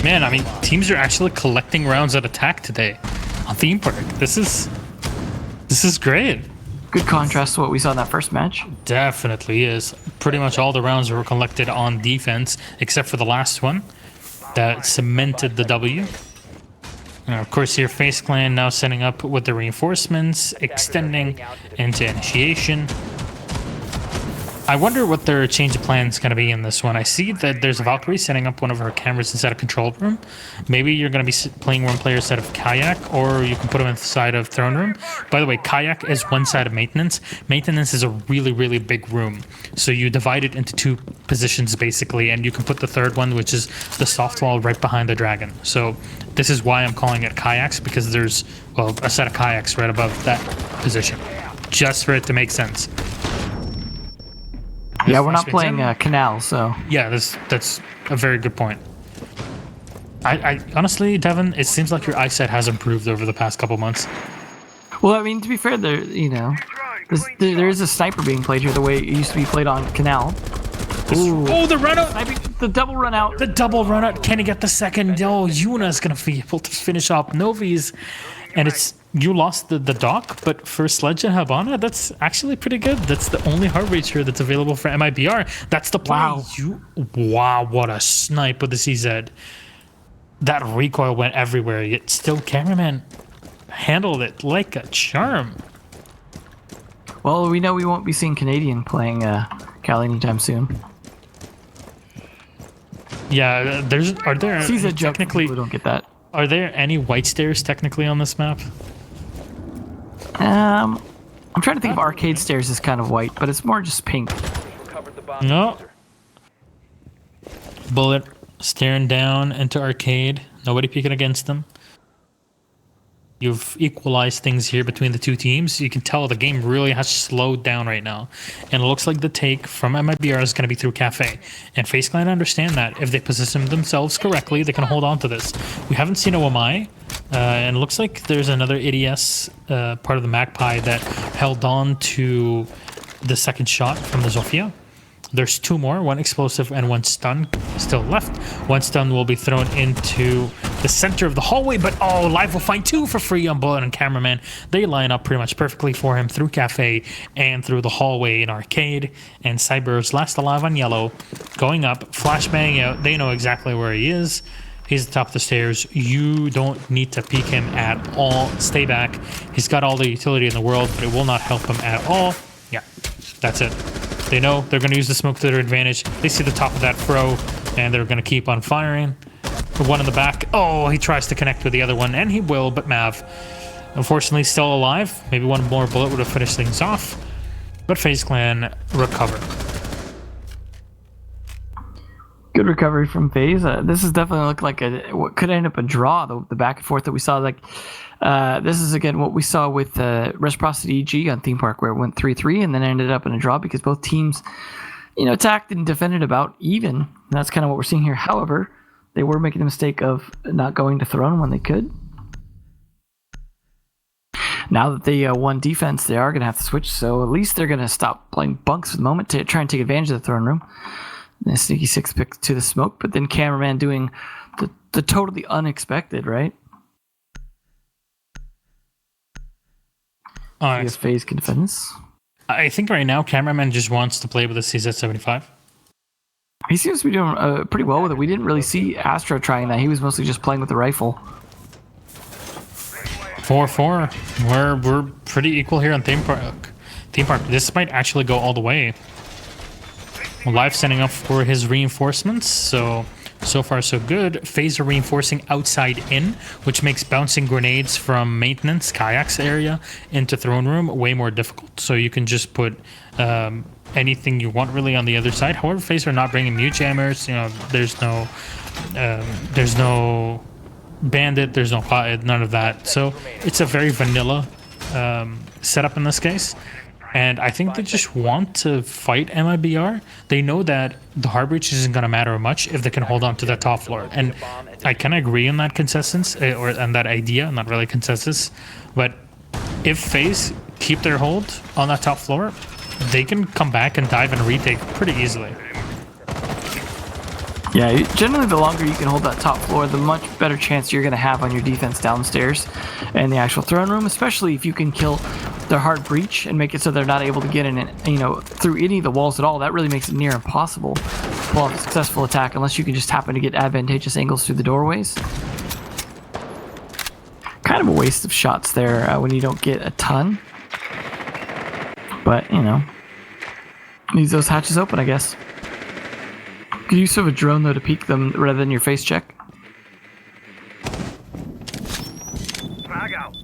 Man, I mean, teams are actually collecting rounds at attack today on Theme Park. This is great. Good contrast to what we saw in that first match. Definitely is. Pretty much all the rounds were collected on defense, except for the last one that cemented the W. And of course, here FaZe Clan now setting up with the reinforcements, extending into initiation. I wonder what their change of plan is going to be in this one. I see that there's a Valkyrie setting up one of her cameras inside a control room. Maybe you're going to be playing one player instead of Kayak, or you can put them inside of Throne Room. By the way, Kayak is one side of Maintenance. Maintenance is a really, really big room. So you divide it into 2 positions, basically, and you can put the third one, which is the soft wall right behind the Dragon. So this is why I'm calling it Kayaks, because there's, well, a set of Kayaks right above that position, just for it to make sense. Yeah, we're not playing Canal, so... Yeah, that's a very good point. I honestly, Devin, it seems like your eyesight has improved over the past couple months. Well, I mean, to be fair, there is a sniper being played here the way it used to be played on Canal. Ooh. Oh, the run out! The double run out. The double run out. Can he get the second? Oh, Yuna's gonna be able to finish off Novi's. And it's, you lost the dock, but for Sledge and Habana, that's actually pretty good. That's the only heart rate here that's available for MIBR. That's the play. Wow. Wow, what a snipe with the CZ. That recoil went everywhere, yet still Cameraman handled it like a charm. Well, we know we won't be seeing Canadian playing Cali anytime soon. Yeah, are there CZ joke, technically... people don't get that. Are there any white stairs technically on this map? I'm trying to think if arcade stairs is kind of white, but it's more just pink. Recovered the bomb. No. Bullet staring down into arcade. Nobody peeking against them. You've equalized things here between the two teams. You can tell the game really has slowed down right now. And it looks like the take from MIBR is going to be through Cafe. And FaZe Clan understand that. If they position themselves correctly, they can hold on to this. We haven't seen OMI. And it looks like there's another ADS part of the Magpie that held on to the second shot from the Zofia. There's two more, one explosive and one stun still left. One stun will be thrown into the center of the hallway, but oh, Live will find two for free on Bullet and Cameraman. They line up pretty much perfectly for him through Cafe and through the hallway in Arcade. And Cyber's last alive on yellow, going up, flashbang out. They know exactly where he is. He's at the top of the stairs. You don't need to peek him at all. Stay back. He's got all the utility in the world, but it will not help him at all. Yeah, that's it. They know they're going to use the smoke to their advantage. They see the top of that throw, and they're going to keep on firing. The one in the back. Oh, he tries to connect with the other one, and he will, but Mav, unfortunately, still alive. Maybe one more bullet would have finished things off, but FaZe Clan recover. Good recovery from FaZe. This is definitely look like what could end up a draw. The back and forth that we saw, this is again what we saw with Reciprocity EG on Theme Park, where it went 3-3 and then ended up in a draw because both teams, attacked and defended about even. And that's kind of what we're seeing here. However, they were making the mistake of not going to Throne when they could. Now that they won defense, they are going to have to switch. So at least they're going to stop playing bunks for the moment to try and take advantage of the Throne Room. And a sneaky 6 pick to the smoke, but then Cameraman doing the totally unexpected, right? If FaZe can defend this. I think right now Cameraman just wants to play with a CZ75. He seems to be doing pretty well with it. We didn't really see Astro trying that. He was mostly just playing with the rifle. 4-4. We're pretty equal here on Theme Park. This might actually go all the way. Live sending up for his reinforcements, so far so good. FaZe are reinforcing outside in, which makes bouncing grenades from maintenance kayaks area into throne room way more difficult. So you can just put anything you want really on the other side. However, FaZe are not bringing mute jammers. There's no bandit, there's no none of that. So it's a very vanilla setup in this case. And I think they just want to fight MIBR. They know that the hard breach isn't going to matter much if they can hold on to that top floor. And I can agree on that consensus, on that idea, not really consensus. But if FaZe keep their hold on that top floor, they can come back and dive and retake pretty easily. Yeah, generally the longer you can hold that top floor, the much better chance you're going to have on your defense downstairs and the actual throne room, especially if you can kill their hard breach and make it so they're not able to get in, through any of the walls at all. That really makes it near impossible to pull off a successful attack unless you can just happen to get advantageous angles through the doorways. Kind of a waste of shots there when you don't get a ton. But, leaves those hatches open, I guess. Good use of a drone, though, to peek them rather than your face check. Frag out.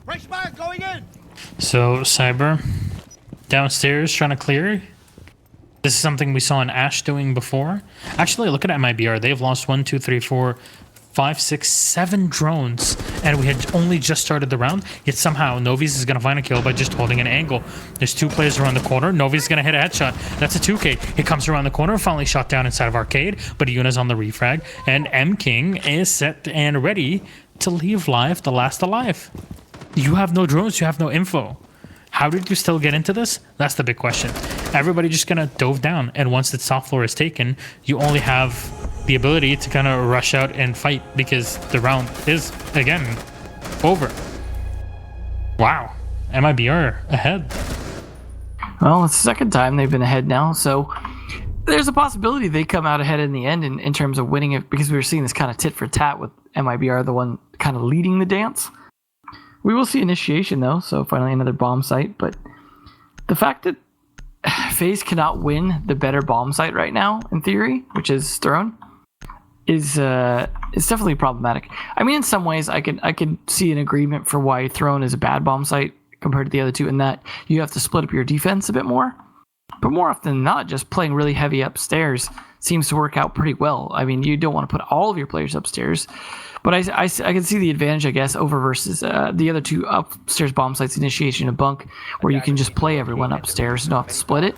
Fresh fire going in. So Cyber downstairs trying to clear. This is something we saw in Ash doing before. Actually, look at MIBR. They've lost 1, 2, 3, 4, 5, 6, 7 drones, and we had only just started the round, yet somehow Novi's is going to find a kill by just holding an angle. There's 2 players around the corner. Novi's going to hit a headshot. That's a 2K. He comes around the corner, finally shot down inside of Arcade, but Yuna's on the refrag, and M King is set and ready to leave Live the last alive. You have no drones, you have no info. How did you still get into this? That's the big question. Everybody just kind of dove down, and once the top floor is taken, you only have the ability to kind of rush out and fight because the round is, again, over. Wow. MIBR ahead. Well, it's the second time they've been ahead now, so there's a possibility they come out ahead in the end in terms of winning it, because we were seeing this kind of tit for tat with MIBR, the one kind of leading the dance. We will see initiation, though, so finally another bomb site, but the fact that FaZe cannot win the better bomb site right now, in theory, which is Throne, is it's definitely problematic. I mean, in some ways, I could see an agreement for why Throne is a bad bomb site compared to the other two, in that you have to split up your defense a bit more. But more often than not, just playing really heavy upstairs seems to work out pretty well. I mean, you don't want to put all of your players upstairs, but I can see the advantage, I guess, over versus the other two upstairs bomb sites, Initiation and Bunk, where you can just play everyone upstairs and not have to split it.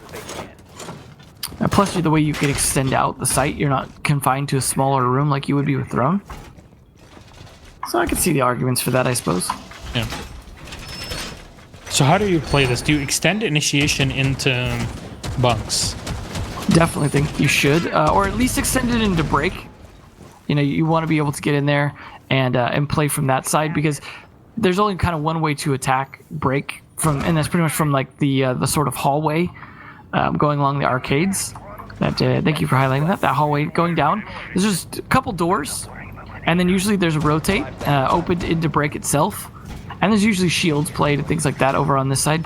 Plus, the way you can extend out the site, you're not confined to a smaller room like you would be with Throne. So I can see the arguments for that, I suppose. Yeah. So how do you play this? Do you extend Initiation into bunks? Definitely think you should, or at least extend it into break. You know, you want to be able to get in there and play from that side, because there's only kind of one way to attack break from, and that's pretty much from like the sort of hallway going along the arcades. That thank you for highlighting that. That hallway going down. There's just a couple doors, and then usually there's a rotate opened into break itself, and there's usually shields played and things like that over on this side.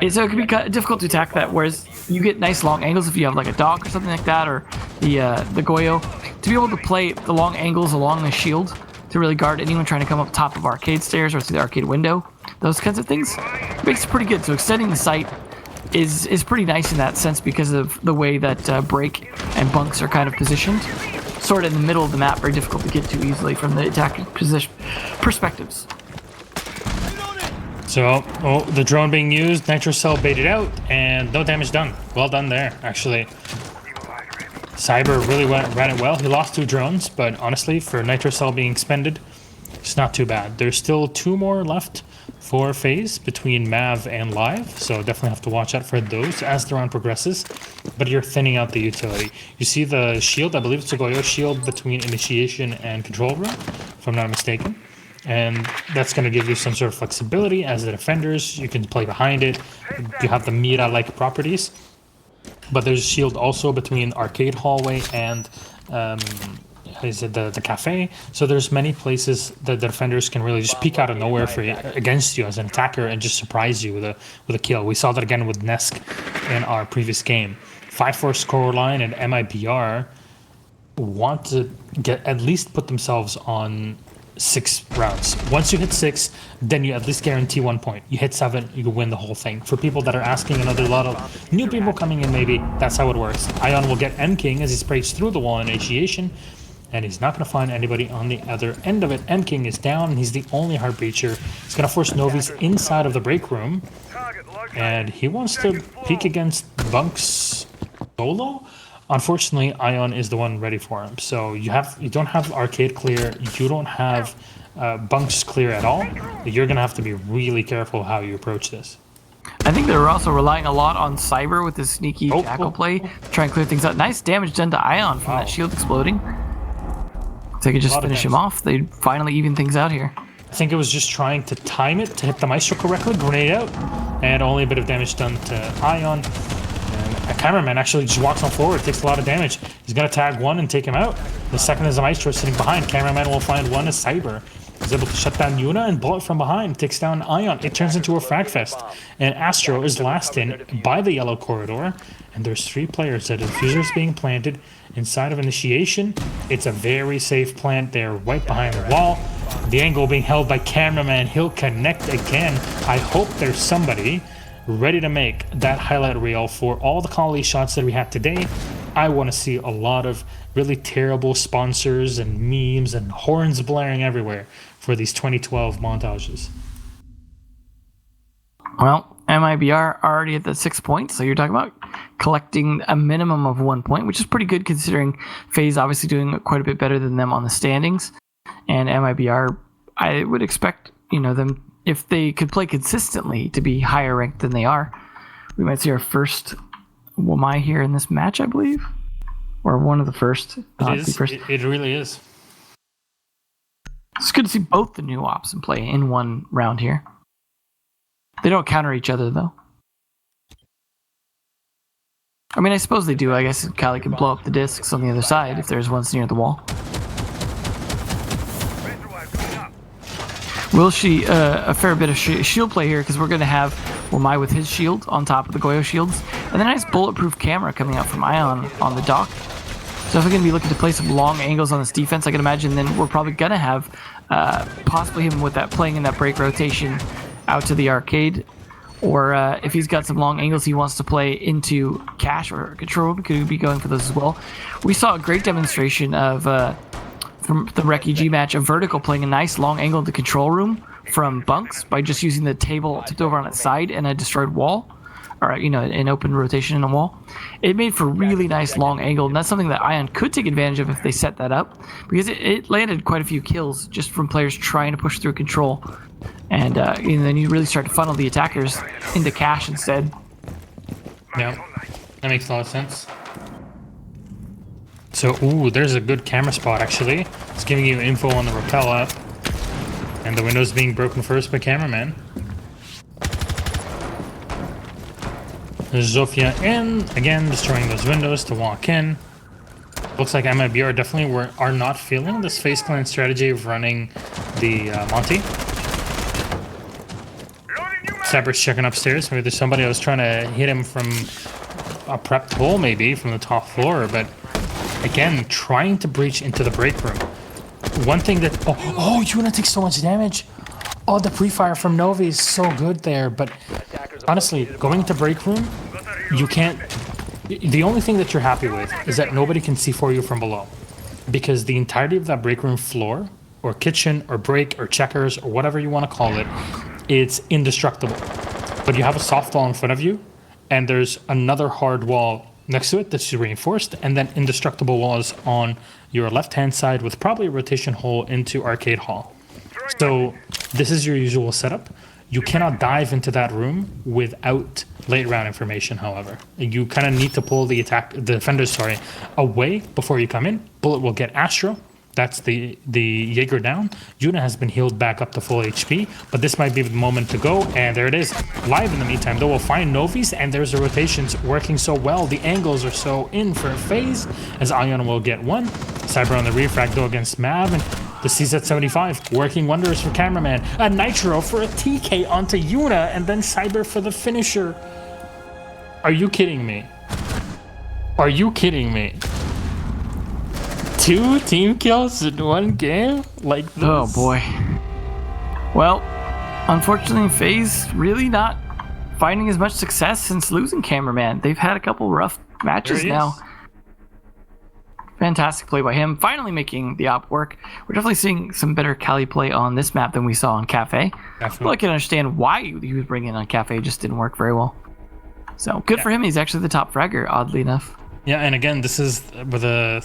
So it can be difficult to attack that, whereas you get nice long angles if you have like a dock or something like that, or the Goyo, to be able to play the long angles along the shield to really guard anyone trying to come up top of arcade stairs or through the arcade window. Those kinds of things makes it pretty good. So extending the site is pretty nice in that sense, because of the way that break and bunks are kind of positioned, sort of in the middle of the map, very difficult to get to easily from the attacking perspectives. So, the drone being used, Nitro Cell baited out, and no damage done. Well done there, actually. Cyber really ran it well. He lost 2 drones, but honestly, for Nitro Cell being expended, it's not too bad. There's still 2 more left for FaZe between Mav and Live, so definitely have to watch out for those as the round progresses. But you're thinning out the utility. You see the shield, I believe it's a Goyo shield between Initiation and Control Room, if I'm not mistaken. And that's going to give you some sort of flexibility as the defenders. You can play behind it. You have the Mira-like properties. But there's a shield also between Arcade Hallway and the cafe. So there's many places that the defenders can really just peek out of nowhere against you as an attacker and just surprise you with a kill. We saw that again with Nesk in our previous game. 5-4 scoreline, and MIBR want to at least put themselves on 6 rounds. Once you hit 6, then you at least guarantee 1 point. You hit 7, you win the whole thing. For people that are asking, another lot of new people coming in, maybe that's how it works. Ion will get M King as he sprays through the wall Initiation, and he's not going to find anybody on the other end of it. M King is down, and he's the only heart breacher. He's going to force Novi's inside of the break room, and he wants to peek against Bunk's solo. Unfortunately, Ion is the one ready for him. So you don't have arcade clear. You don't have bunks clear at all. You're gonna have to be really careful how you approach this. I think they're also relying a lot on Cyber with his sneaky jackal play to try and clear things out. Nice damage done to Ion from that shield exploding. If they could just finish him off, they'd finally even things out here. I think it was just trying to time it to hit the Maestro correctly, grenade out, and only a bit of damage done to Ion. A cameraman actually just walks on forward, takes a lot of damage. He's going to tag one and take him out. The second is a Maestro sitting behind. Cameraman will find one as Cyber. He's able to shut down Yuna and bullet from behind. Takes down Ion. It turns into a frag fest. And Astro is last in by the yellow corridor. And there's 3 players. The diffuser is being planted inside of Initiation. It's a very safe plant. They're right behind the wall. The angle being held by cameraman. He'll connect again. I hope there's somebody ready to make that highlight reel for all the quality shots that we had today. I want to see a lot of really terrible sponsors and memes and horns blaring everywhere for these 2012 montages. Well, MIBR already at the 6 points, so you're talking about collecting a minimum of 1 point, which is pretty good considering FaZe obviously doing quite a bit better than them on the standings. And MIBR, I would expect, them, if they could play consistently, to be higher ranked than they are. We might see our first Wamai here in this match, I believe. Or one of the first. It really is. It's good to see both the new ops in play in one round here. They don't counter each other, though. I mean, I suppose they do. I guess Kali can blow up the discs on the other side if there's ones near the wall. Will she a fair bit of shield play here, because we're going to have Wamai with his shield on top of the Goyo shields, and a nice bulletproof camera coming out from Ion on the dock. definitely going to be looking to play some long angles on this defense. I can imagine then we're probably going to have possibly him with that playing in that break rotation out to the arcade. Or if he's got some long angles he wants to play into cache or control room, could be going for those as well. We saw a great demonstration of from the Reki G match of Vertical playing a nice long angle into control room from bunks by just using the table tipped over on its side and a destroyed wall, or an open rotation in a wall. It made for really nice long angle, and that's something that Ion could take advantage of if they set that up, because it landed quite a few kills just from players trying to push through control. And then you really start to funnel the attackers into cache instead. Yeah, that makes a lot of sense. So, ooh, there's a good camera spot actually. It's giving you info on the rappel up. And the window's being broken first by cameraman. There's Zofia in, again, destroying those windows to walk in. Looks like MIBR definitely are not feeling this FaZe Clan strategy of running the Monty. Cyber's checking upstairs. Maybe there's somebody that was trying to hit him from a prepped hole, maybe, from the top floor. But again, trying to breach into the break room. One thing that... Oh, Yuna takes so much damage. Oh, the pre-fire from Novi is so good there. But honestly, going to break room, you can't... The only thing that you're happy with is that nobody can C4 you from below. Because the entirety of that break room floor, or kitchen, or break, or checkers, or whatever you want to call it, it's indestructible. But you have a soft wall in front of you, and there's another hard wall next to it that's reinforced, and then indestructible walls on your left-hand side with probably a rotation hole into Arcade Hall. So this is your usual setup. You cannot dive into that room without late round information, however. You kind of need to pull the defenders, away before you come in. Bullet will get Astro. That's the Jaeger down. Yuna has been healed back up to full HP, but this might be the moment to go, and there it is. Live in the meantime, though, we'll find Novi's, and there's the rotations working so well. The angles are so in for FaZe, as Ion will get one. Cyber on the refrag, though, against Mav, and the CZ75 working wonders for cameraman. A Nitro for a TK onto Yuna, and then Cyber for the finisher. Are you kidding me? Are you kidding me? 2 team kills in one game? Like this? Oh boy. Well, unfortunately, FaZe really not finding as much success since losing cameraman. They've had a couple rough matches now. Fantastic play by him, finally making the op work. We're definitely seeing some better Cali play on this map than we saw on Cafe. Definitely. Well, I can understand why he was bringing on Cafe, it just didn't work very well. So good for him. He's actually the top fragger, oddly enough. Yeah, and again, this is with a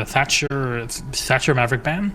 Thatcher Maverick ban.